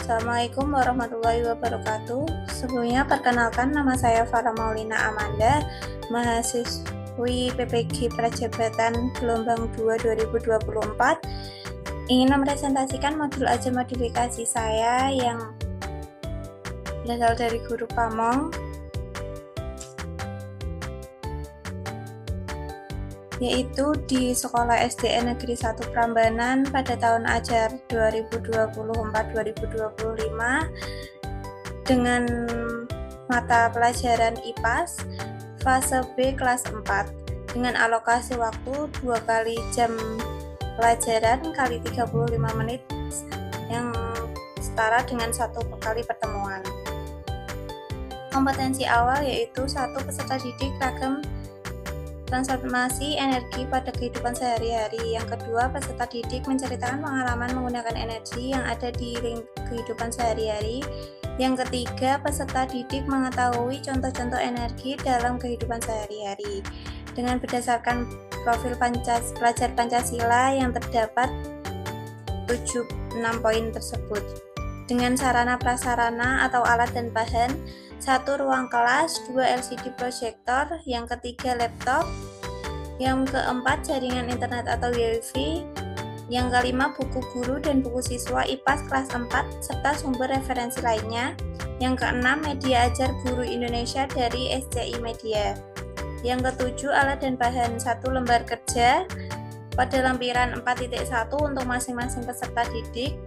Assalamualaikum warahmatullahi wabarakatuh. Sebelumnya perkenalkan, nama saya Farah Maulina Amanda, mahasiswi PPG Prajabatan gelombang 2 2024. Ingin mempresentasikan modul ajar modifikasi saya yang berasal dari guru Pamong, yaitu di Sekolah SDN Negeri 1 Prambanan pada tahun ajar 2024-2025 dengan mata pelajaran IPAS fase B kelas 4 dengan alokasi waktu 2 kali jam pelajaran kali 35 menit yang setara dengan 1 kali pertemuan. Kompetensi awal yaitu 1. Peserta didik ragam transformasi energi pada kehidupan sehari-hari. Yang kedua, peserta didik menceritakan pengalaman menggunakan energi yang ada di kehidupan sehari-hari. Yang ketiga, peserta didik mengetahui contoh-contoh energi dalam kehidupan sehari-hari. Dengan berdasarkan profil pelajar Pancasila yang terdapat 6 poin tersebut. Dengan sarana prasarana atau alat dan bahan, 1. Ruang kelas, 2. LCD proyektor, yang ketiga laptop, yang keempat jaringan internet atau WiFi, yang kelima buku guru dan buku siswa IPAS kelas 4 serta sumber referensi lainnya, yang keenam media ajar guru Indonesia dari SCI Media, yang ketujuh alat dan bahan, 1. Lembar kerja pada lampiran 4.1 untuk masing-masing peserta didik.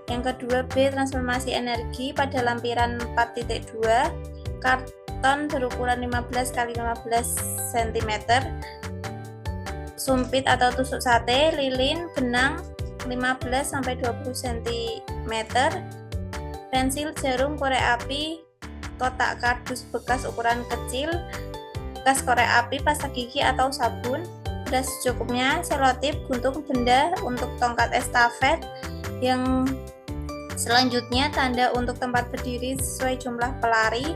Yang kedua, B. Transformasi energi pada lampiran 4.2, karton berukuran 15 x 15 cm, sumpit atau tusuk sate, lilin, benang 15-20 cm, pensil, jarum, korek api, kotak kardus bekas ukuran kecil, bekas korek api, pasta gigi atau sabun, beras secukupnya, selotip, gunting benda untuk tongkat estafet. Yang selanjutnya, tanda untuk tempat berdiri sesuai jumlah pelari.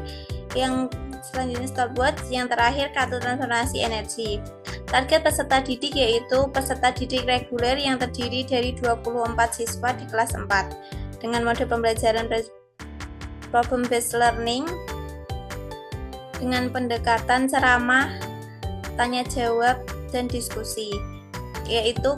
Yang selanjutnya, stopwatch. Yang terakhir, kartu transformasi energi. Target peserta didik yaitu peserta didik reguler yang terdiri dari 24 siswa di kelas 4 dengan mode pembelajaran problem based learning dengan pendekatan ceramah, tanya jawab, dan diskusi. Yaitu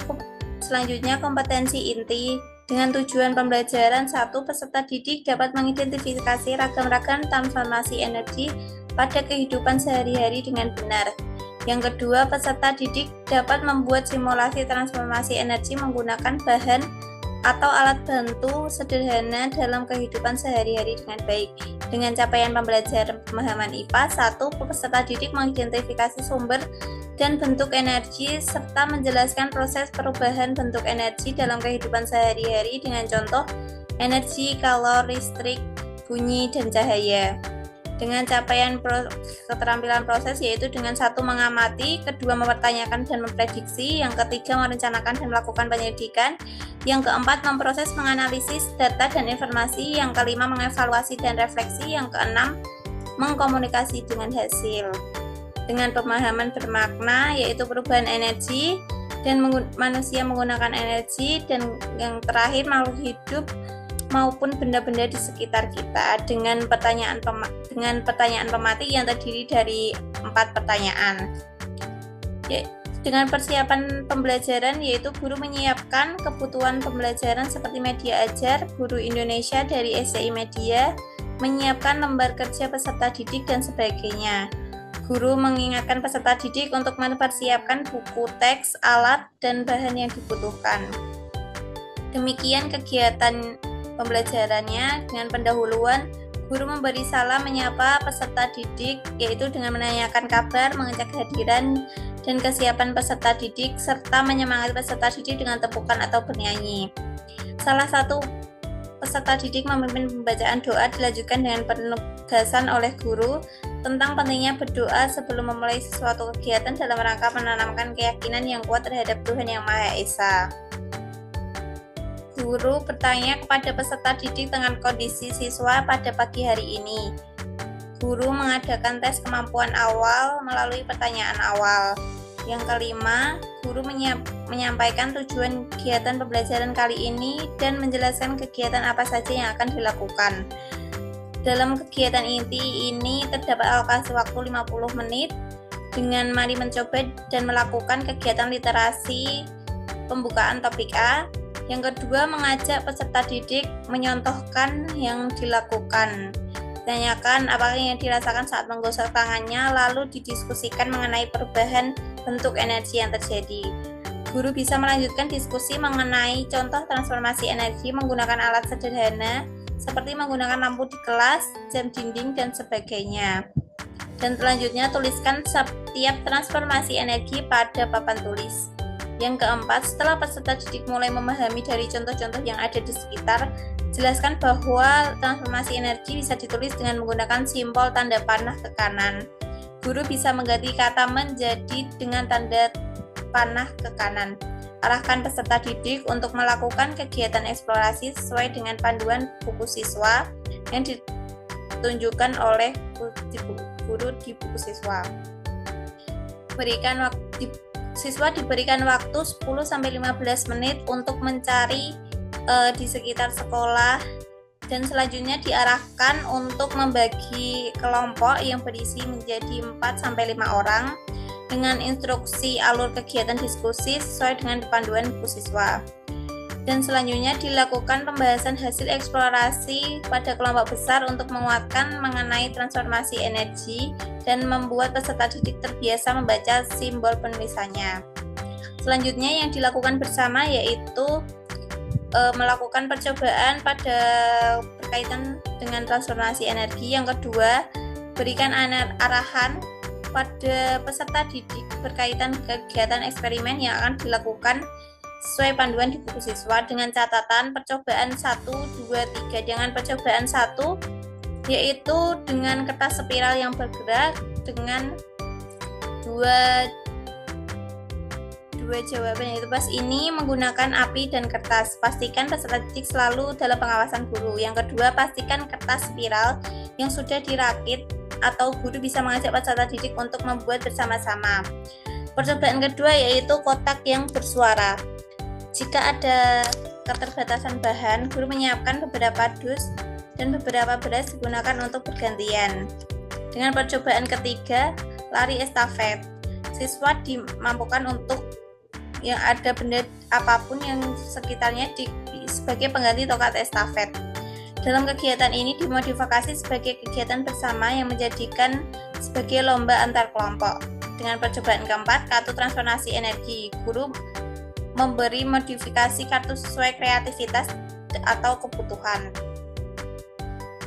selanjutnya kompetensi inti. Dengan tujuan pembelajaran, 1. Peserta didik dapat mengidentifikasi ragam-ragam transformasi energi pada kehidupan sehari-hari dengan benar. Yang kedua, peserta didik dapat membuat simulasi transformasi energi menggunakan bahan atau alat bantu sederhana dalam kehidupan sehari-hari dengan baik. Dengan capaian pembelajaran pemahaman IPA, 1. Peserta didik mengidentifikasi sumber dan bentuk energi serta menjelaskan proses perubahan bentuk energi dalam kehidupan sehari-hari dengan contoh energi, kalor, listrik, bunyi, dan cahaya. Dengan capaian keterampilan proses yaitu dengan 1. Mengamati, kedua mempertanyakan dan memprediksi, yang ketiga merencanakan dan melakukan penyelidikan, yang keempat memproses menganalisis data dan informasi, yang kelima mengevaluasi dan refleksi, yang keenam mengkomunikasi dengan hasil. Dengan pemahaman bermakna yaitu perubahan energi dan manusia menggunakan energi, dan yang terakhir makhluk hidup maupun benda-benda di sekitar kita dengan pertanyaan pematih yang terdiri dari 4 pertanyaan. Dengan persiapan pembelajaran yaitu guru menyiapkan kebutuhan pembelajaran seperti media ajar guru Indonesia dari SCI Media, menyiapkan lembar kerja peserta didik dan sebagainya. Guru mengingatkan peserta didik untuk mempersiapkan buku teks, alat, dan bahan yang dibutuhkan. Demikian kegiatan pembelajarannya. Dengan pendahuluan, guru memberi salam menyapa peserta didik, yaitu dengan menanyakan kabar, mengecek kehadiran dan kesiapan peserta didik, serta menyemangati peserta didik dengan tepukan atau bernyanyi. Salah satu peserta didik memimpin pembacaan doa dilanjutkan dengan penugasan oleh guru tentang pentingnya berdoa sebelum memulai sesuatu kegiatan dalam rangka menanamkan keyakinan yang kuat terhadap Tuhan Yang Maha Esa. Guru bertanya kepada peserta didik tentang kondisi siswa pada pagi hari ini. Guru mengadakan tes kemampuan awal melalui pertanyaan awal. Yang kelima, guru guru menyampaikan tujuan kegiatan pembelajaran kali ini dan menjelaskan kegiatan apa saja yang akan dilakukan. Dalam kegiatan inti ini terdapat alokasi waktu 50 menit dengan mari mencoba dan melakukan kegiatan literasi pembukaan topik A. Yang kedua, mengajak peserta didik menyontohkan yang dilakukan. Tanyakan apakah yang dirasakan saat menggosok tangannya, lalu didiskusikan mengenai perubahan bentuk energi yang terjadi. Guru bisa melanjutkan diskusi mengenai contoh transformasi energi menggunakan alat sederhana seperti menggunakan lampu di kelas, jam dinding, dan sebagainya. Dan selanjutnya, tuliskan setiap transformasi energi pada papan tulis. Yang keempat, setelah peserta didik mulai memahami dari contoh-contoh yang ada di sekitar, jelaskan bahwa transformasi energi bisa ditulis dengan menggunakan simbol tanda panah ke kanan. Guru bisa mengganti kata menjadi dengan tanda panah ke kanan. Arahkan peserta didik untuk melakukan kegiatan eksplorasi sesuai dengan panduan buku siswa yang ditunjukkan oleh guru di buku siswa. Siswa diberikan waktu 10-15 menit untuk mencari di sekitar sekolah, dan selanjutnya diarahkan untuk membagi kelompok yang berisi menjadi 4-5 orang dengan instruksi alur kegiatan diskusi sesuai dengan panduan buku siswa. Dan selanjutnya dilakukan pembahasan hasil eksplorasi pada kelompok besar untuk menguatkan mengenai transformasi energi dan membuat peserta didik terbiasa membaca simbol penulisannya. Selanjutnya yang dilakukan bersama yaitu melakukan percobaan pada berkaitan dengan transformasi energi. Yang kedua, berikan arahan pada peserta didik berkaitan kegiatan eksperimen yang akan dilakukan sesuai panduan di buku siswa dengan catatan percobaan 1, 2, 3. Dengan percobaan 1 yaitu dengan kertas spiral yang bergerak dengan dua jawaban, yaitu pas ini menggunakan api dan kertas. Pastikan peserta didik selalu dalam pengawasan guru. Yang kedua, pastikan kertas spiral yang sudah dirakit atau guru bisa mengajak peserta didik untuk membuat bersama-sama. Percobaan kedua yaitu kotak yang bersuara. Jika ada keterbatasan bahan, guru menyiapkan beberapa dus dan beberapa beras digunakan untuk bergantian. Dengan percobaan ketiga, lari estafet. Siswa dimampukan untuk yang ada benda apapun yang sekitarnya sebagai pengganti tongkat estafet. Dalam kegiatan ini dimodifikasi sebagai kegiatan bersama yang menjadikan sebagai lomba antar kelompok. Dengan percobaan keempat, kartu transformasi energi. Guru memberi modifikasi kartu sesuai kreativitas atau kebutuhan.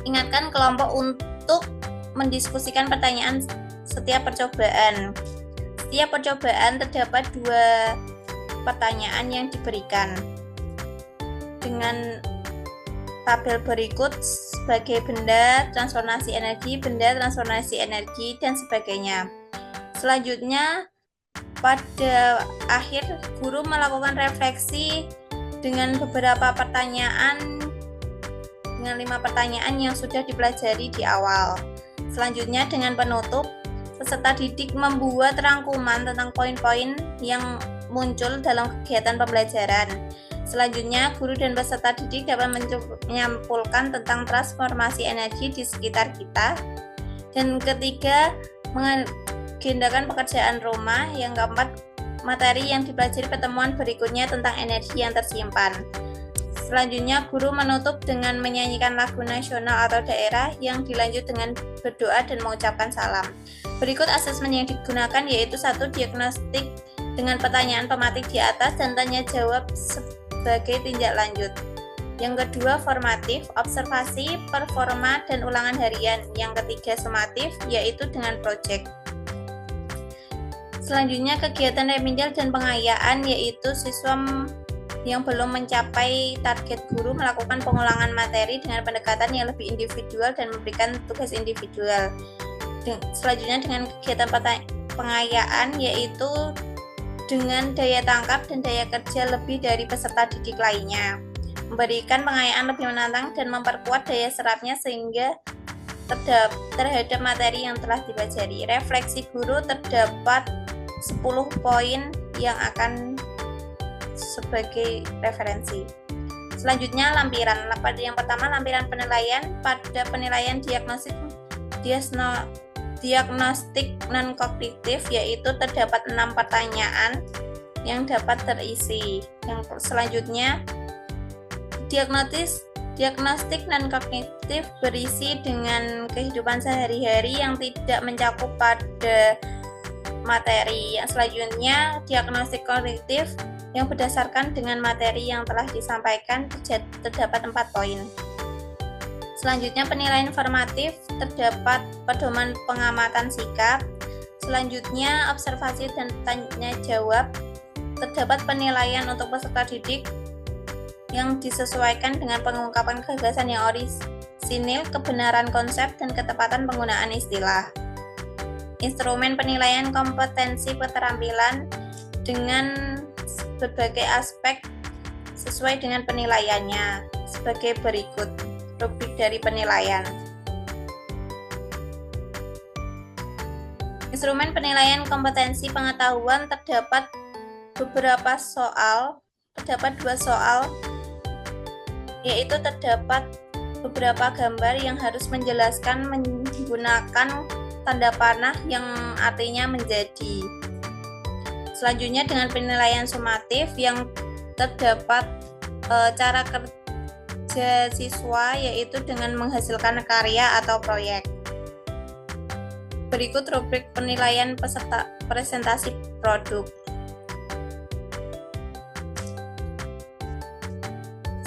Ingatkan kelompok untuk mendiskusikan pertanyaan setiap percobaan. Setiap percobaan terdapat 2 pertanyaan yang diberikan dengan tabel berikut sebagai benda transformasi energi, dan sebagainya. Selanjutnya, pada akhir guru melakukan refleksi dengan beberapa pertanyaan, dengan 5 pertanyaan yang sudah dipelajari di awal. Selanjutnya, dengan penutup, peserta didik membuat rangkuman tentang poin-poin yang muncul dalam kegiatan pembelajaran. Selanjutnya, guru dan peserta didik dapat menyimpulkan tentang transformasi energi di sekitar kita. Dan ketiga, mengagendakan pekerjaan rumah. Yang keempat, materi yang dipelajari pertemuan berikutnya tentang energi yang tersimpan. Selanjutnya, guru menutup dengan menyanyikan lagu nasional atau daerah yang dilanjut dengan berdoa dan mengucapkan salam. Berikut asesmen yang digunakan yaitu 1. Diagnostik dengan pertanyaan pematik di atas dan tanya jawab sebagai tindak lanjut. Yang kedua, formatif, observasi, performa, dan ulangan harian. Yang ketiga, sumatif, yaitu dengan proyek. Selanjutnya, kegiatan remedial dan pengayaan, yaitu siswa yang belum mencapai target guru melakukan pengulangan materi dengan pendekatan yang lebih individual dan memberikan tugas individual. Selanjutnya, dengan kegiatan pengayaan, yaitu dengan daya tangkap dan daya kerja lebih dari peserta didik lainnya. Memberikan pengayaan lebih menantang dan memperkuat daya serapnya sehingga terhadap materi yang telah dipelajari. Refleksi guru terdapat 10 poin yang akan sebagai referensi. Selanjutnya lampiran. Yang pertama lampiran penilaian. Pada penilaian diagnostik non-kognitif yaitu terdapat 6 pertanyaan yang dapat terisi. Yang selanjutnya diagnostik non-kognitif berisi dengan kehidupan sehari-hari yang tidak mencakup pada materi. Yang selanjutnya diagnostik kognitif yang berdasarkan dengan materi yang telah disampaikan terdapat 4 poin. Selanjutnya penilaian formatif terdapat pedoman pengamatan sikap. Selanjutnya observasi dan tanya jawab terdapat penilaian untuk peserta didik yang disesuaikan dengan pengungkapan gagasan yang orisinil, kebenaran konsep, dan ketepatan penggunaan istilah. Instrumen penilaian kompetensi keterampilan dengan berbagai aspek sesuai dengan penilaiannya sebagai berikut. Rubrik dari penilaian. Instrumen penilaian kompetensi pengetahuan terdapat beberapa soal, terdapat 2 soal, yaitu terdapat beberapa gambar yang harus menjelaskan menggunakan tanda panah yang artinya menjadi. Selanjutnya dengan penilaian sumatif yang terdapat cara kerja siswa yaitu dengan menghasilkan karya atau proyek. Berikut rubrik penilaian peserta presentasi produk.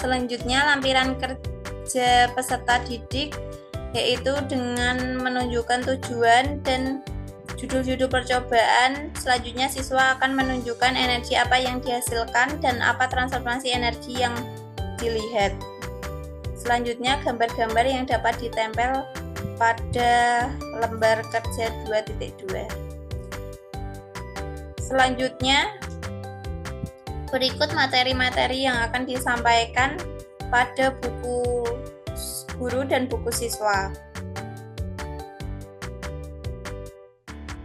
Selanjutnya lampiran kerja peserta didik yaitu dengan menunjukkan tujuan dan judul-judul percobaan. Selanjutnya siswa akan menunjukkan energi apa yang dihasilkan dan apa transformasi energi yang dilihat. Selanjutnya gambar-gambar yang dapat ditempel pada lembar kerja 2.2. Selanjutnya berikut materi-materi yang akan disampaikan pada buku guru dan buku siswa.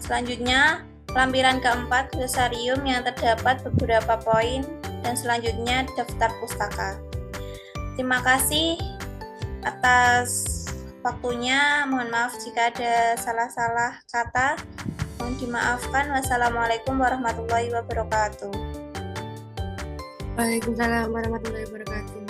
Selanjutnya, lampiran keempat, glosarium yang terdapat beberapa poin, dan selanjutnya daftar pustaka. Terima kasih atas waktunya. Mohon maaf jika ada salah-salah kata. Mohon dimaafkan. Wassalamualaikum warahmatullahi wabarakatuh. Waalaikumsalam warahmatullahi wabarakatuh.